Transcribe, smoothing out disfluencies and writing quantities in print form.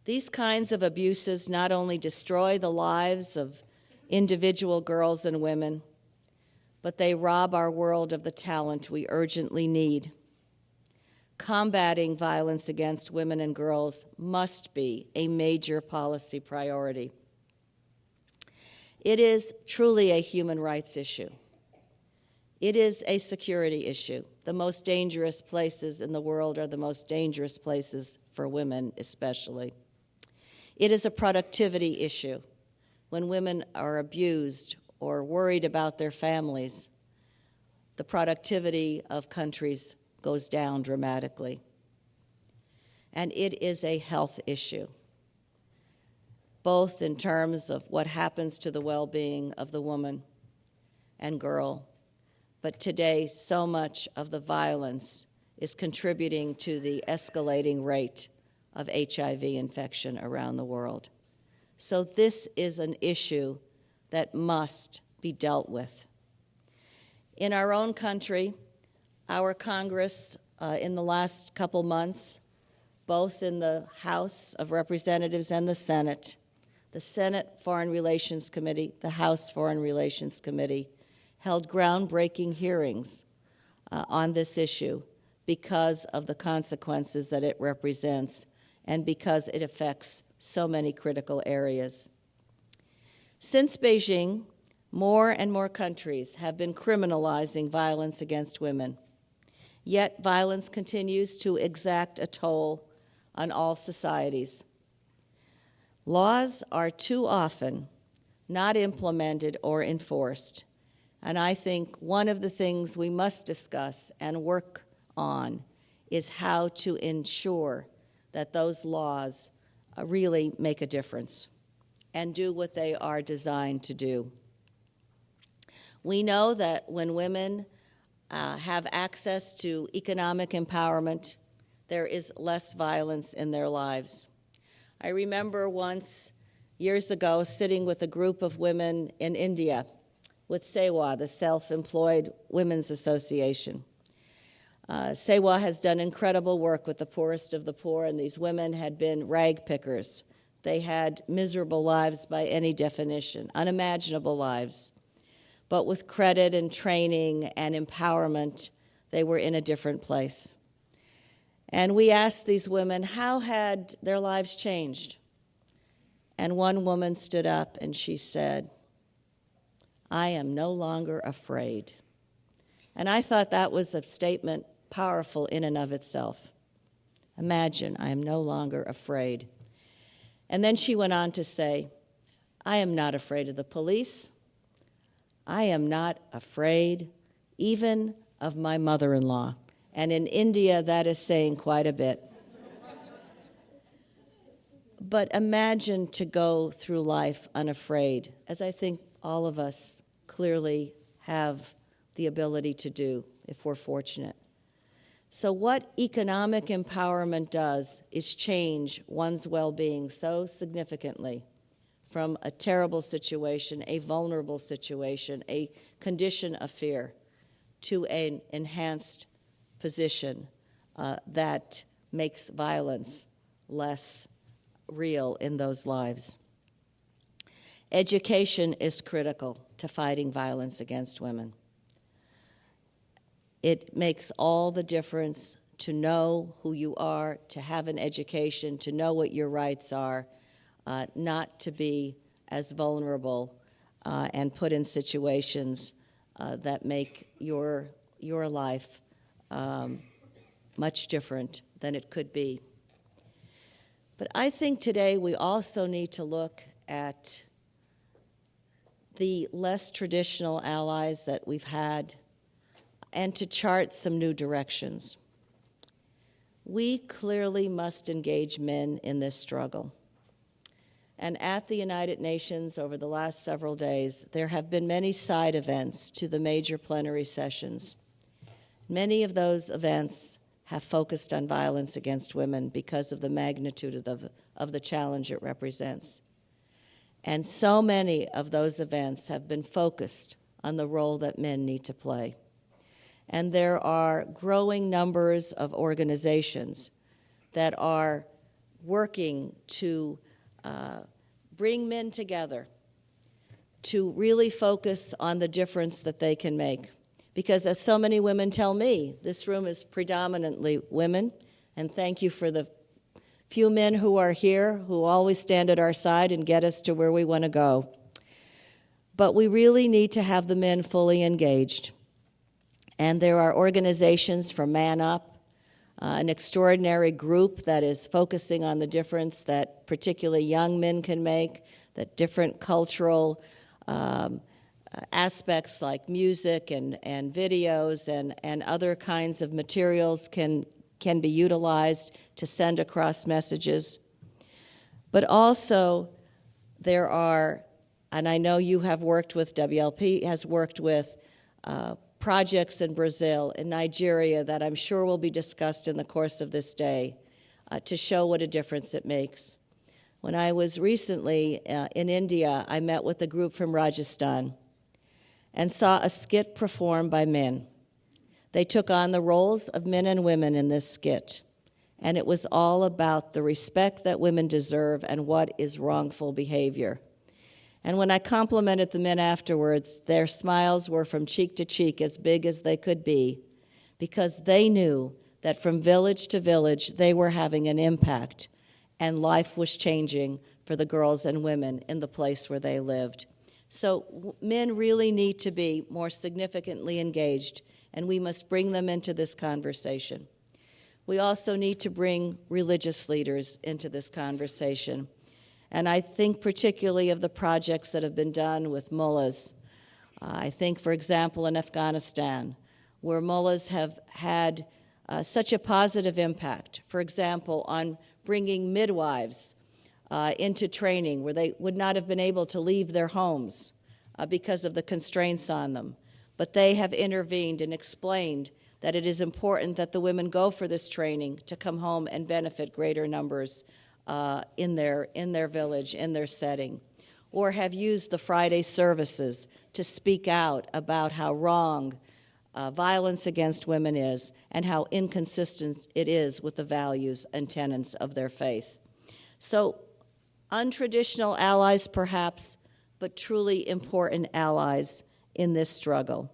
These kinds of abuses not only destroy the lives of individual girls and women, but they rob our world of the talent we urgently need. Combating violence against women and girls must be a major policy priority. It is truly a human rights issue. It is a security issue. The most dangerous places in the world are the most dangerous places for women especially. It is a productivity issue. When women are abused or worried about their families, the productivity of countries goes down dramatically. And it is a health issue, both in terms of what happens to the well-being of the woman and girl. But today, so much of the violence is contributing to the escalating rate of HIV infection around the world. So this is an issue that must be dealt with. In our own country, our Congress, in the last couple months, both in the House of Representatives and the Senate Foreign Relations Committee, the House Foreign Relations Committee, held groundbreaking hearings on this issue because of the consequences that it represents and because it affects so many critical areas. Since Beijing, more and more countries have been criminalizing violence against women. Yet violence continues to exact a toll on all societies. Laws are too often not implemented or enforced. And I think one of the things we must discuss and work on is how to ensure that those laws really make a difference and do what they are designed to do. We know that when women have access to economic empowerment, there is less violence in their lives. I remember once, years ago, sitting with a group of women in India with SEWA, the Self-Employed Women's Association. SEWA has done incredible work with the poorest of the poor, and these women had been rag pickers. They had miserable lives by any definition, unimaginable lives. But with credit and training and empowerment, they were in a different place. And we asked these women, how had their lives changed? And one woman stood up and she said, "I am no longer afraid." And I thought that was a statement powerful in and of itself. Imagine, I am no longer afraid. And then she went on to say, "I am not afraid of the police. I am not afraid even of my mother-in-law." And in India, that is saying quite a bit. But imagine to go through life unafraid, as I think all of us clearly have the ability to do if we're fortunate. So what economic empowerment does is change one's well-being so significantly from a terrible situation, a vulnerable situation, a condition of fear, to an enhanced position that makes violence less real in those lives. Education is critical to fighting violence against women. It makes all the difference to know who you are, to have an education, to know what your rights are, not to be as vulnerable and put in situations that make your life much different than it could be. But I think today we also need to look at the less traditional allies that we've had and to chart some new directions. We clearly must engage men in this struggle. And at the United Nations over the last several days, there have been many side events to the major plenary sessions. Many of those events have focused on violence against women because of the magnitude of the challenge it represents. And so many of those events have been focused on the role that men need to play. And there are growing numbers of organizations that are working to bring men together, to really focus on the difference that they can make. Because as so many women tell me, this room is predominantly women, and thank you for the few men who are here who always stand at our side and get us to where we want to go. But we really need to have the men fully engaged. And there are organizations from Man Up, an extraordinary group that is focusing on the difference that particularly young men can make, that different cultural aspects like music and videos and other kinds of materials can be utilized to send across messages. But also there are, and I know you have worked with, WLP has worked with projects in Brazil, in Nigeria, that I'm sure will be discussed in the course of this day to show what a difference it makes. When I was recently in India, I met with a group from Rajasthan and saw a skit performed by men. They took on the roles of men and women in this skit, and it was all about the respect that women deserve and what is wrongful behavior. And when I complimented the men afterwards, their smiles were from cheek to cheek, as big as they could be, because they knew that from village to village, they were having an impact, and life was changing for the girls and women in the place where they lived. So men really need to be more significantly engaged, and we must bring them into this conversation. We also need to bring religious leaders into this conversation. And I think particularly of the projects that have been done with mullahs. I think, for example, in Afghanistan, where mullahs have had such a positive impact, for example, on bringing midwives into training where they would not have been able to leave their homes because of the constraints on them. But they have intervened and explained that it is important that the women go for this training to come home and benefit greater numbers in their village, in their setting, or have used the Friday services to speak out about how wrong violence against women is and how inconsistent it is with the values and tenets of their faith. So untraditional allies perhaps, but truly important allies in this struggle.